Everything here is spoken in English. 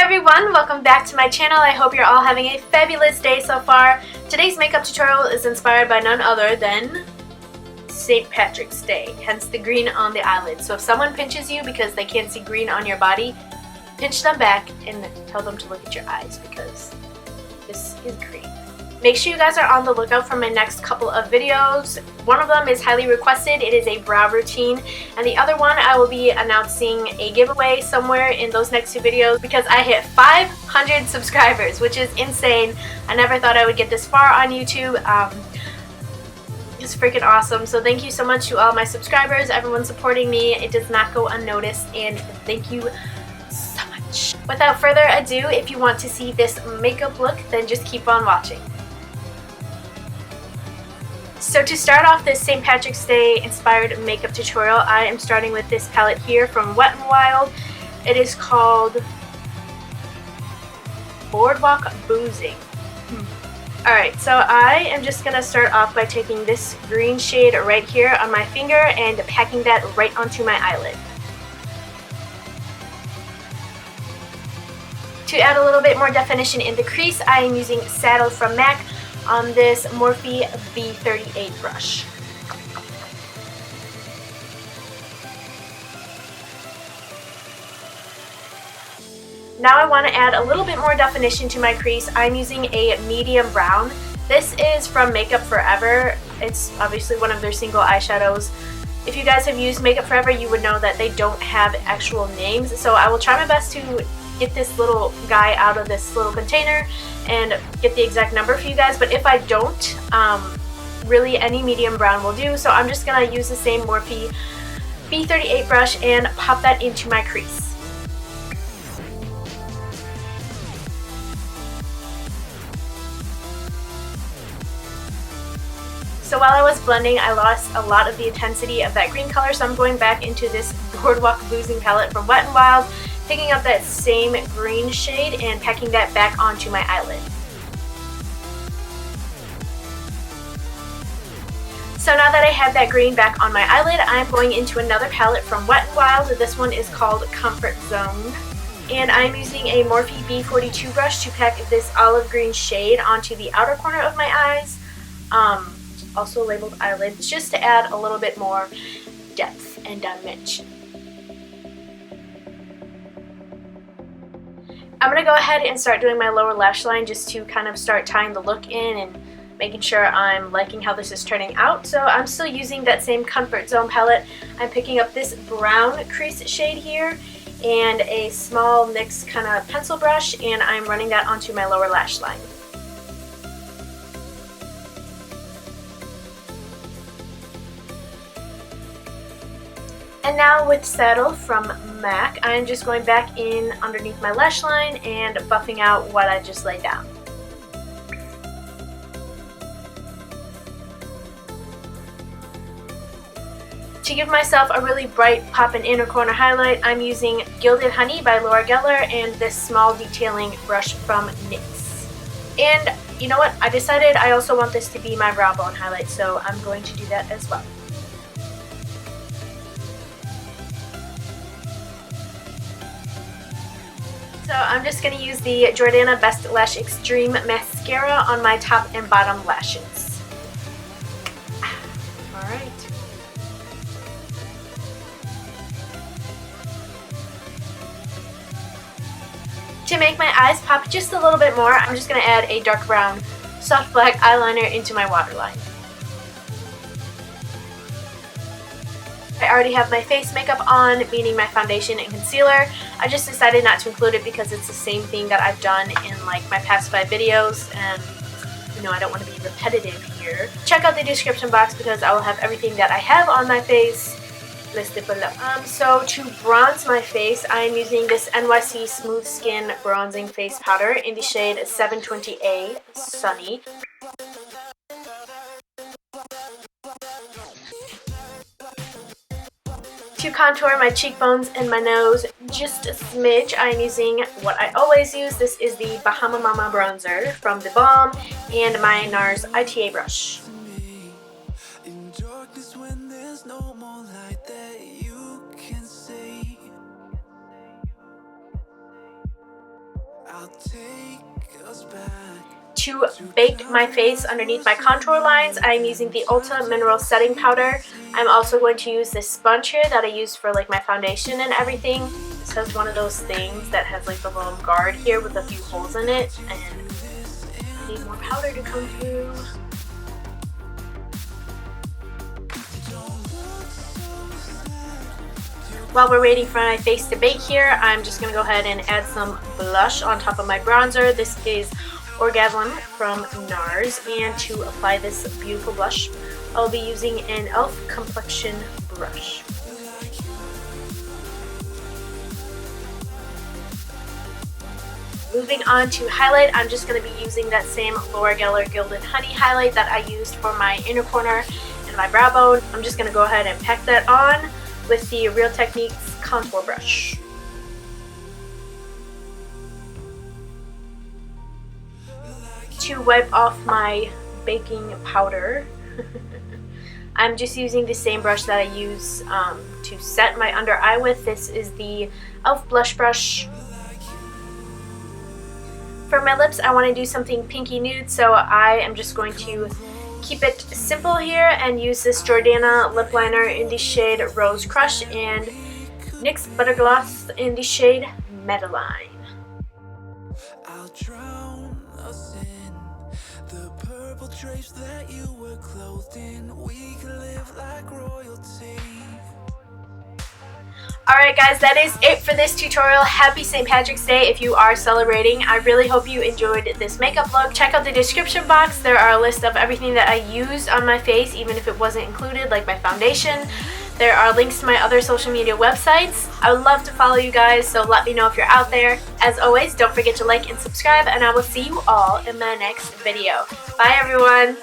everyone, welcome back to my channel. I hope you're all having a fabulous day so far. Today's makeup tutorial is inspired by none other than St. Patrick's Day, hence the green on the eyelid. So if someone pinches you because they can't see green on your body, pinch them back and tell them to look at your eyes because this is green. Make sure you guys are on the lookout for my next couple of videos. One of them is highly requested. It is a brow routine, and the other one I will be announcing a giveaway somewhere in those next two videos because I hit 500 subscribers, which is insane. I never thought I would get this far on YouTube. It's freaking awesome. So thank you so much to all my subscribers, everyone supporting me. It does not go unnoticed, and thank you so much. Without further ado, if you want to see this makeup look, then just keep on watching. So to start off this St. Patrick's Day inspired makeup tutorial, I am starting with this palette here from Wet n Wild. It is called Boardwalk Boozing. Alright, so I am just going to start off by taking this green shade right here on my finger and packing that right onto my eyelid. To add a little bit more definition in the crease, I am using Saddle from MAC on this Morphe B38 brush. Now I want to add a little bit more definition to my crease. I'm using a medium brown. This is from Makeup Forever. It's obviously one of their single eyeshadows. If you guys have used Makeup Forever, you would know that they don't have actual names. So I will try my best to get this little guy out of this little container and get the exact number for you guys, but if I don't, really any medium brown will do. So I'm just going to use the same Morphe B38 brush and pop that into my crease. So while I was blending, I lost a lot of the intensity of that green color, so I'm going back into this Boardwalk Boozing palette from Wet n Wild, picking up that same green shade and packing that back onto my eyelid. So now that I have that green back on my eyelid, I'm going into another palette from Wet n Wild. This one is called Comfort Zone. And I'm using a Morphe B42 brush to pack this olive green shade onto the outer corner of my eyes, also labeled eyelids, just to add a little bit more depth and dimension. I'm going to go ahead and start doing my lower lash line just to kind of start tying the look in and making sure I'm liking how this is turning out. So I'm still using that same Comfort Zone palette. I'm picking up this brown crease shade here and a small NYX kind of pencil brush, and I'm running that onto my lower lash line. And now with Saddle from MAC, I'm just going back in underneath my lash line and buffing out what I just laid down. To give myself a really bright pop and inner corner highlight, I'm using Gilded Honey by Laura Geller and this small detailing brush from NYX. And you know what? I decided I also want this to be my brow bone highlight, so I'm going to do that as well. So I'm just going to use the Jordana Best Lash Extreme Mascara on my top and bottom lashes. Alright. To make my eyes pop just a little bit more, I'm just going to add a dark brown soft black eyeliner into my waterline. I already have my face makeup on, meaning my foundation and concealer. I just decided not to include it because it's the same thing that I've done in like my past 5 videos, and you know I don't want to be repetitive here. Check out the description box because I will have everything that I have on my face listed below. So to bronze my face, I am using this NYC Smooth Skin Bronzing Face Powder in the shade 720A Sunny. To contour my cheekbones and my nose just a smidge, I'm using what I always use. This is the Bahama Mama bronzer from the Balm and my NARS ITA brush. To bake my face underneath my contour lines, I'm using the ULTA Mineral Setting Powder. I'm also going to use this sponge here that I used for like my foundation and everything. This has one of those things that has like the little guard here with a few holes in it, and I need more powder to come through. While we're waiting for my face to bake here, I'm just going to go ahead and add some blush on top of my bronzer. This is Orgasm from NARS, and to apply this beautiful blush, I'll be using an e.l.f. complexion brush. Moving on to highlight, I'm just going to be using that same Laura Geller Gilded Honey highlight that I used for my inner corner and my brow bone. I'm just going to go ahead and pack that on with the Real Techniques contour brush. To wipe off my baking powder, I'm just using the same brush that I use to set my under eye with. This is the e.l.f. blush brush. For my lips, I want to do something pinky nude, so I am just going to keep it simple here and use this Jordana lip liner in the shade Rose Crush and NYX Butter Gloss in the shade Maybelline. I'll drown us in the purple drapes that you were clothed in. We can live like royalty. Alright guys, that is it for this tutorial. Happy St. Patrick's Day if you are celebrating. I really hope you enjoyed this makeup look. Check out the description box. There are a list of everything that I used on my face, even if it wasn't included, like my foundation. There are links to my other social media websites. I would love to follow you guys, so let me know if you're out there. As always, don't forget to like and subscribe, and I will see you all in my next video. Bye everyone!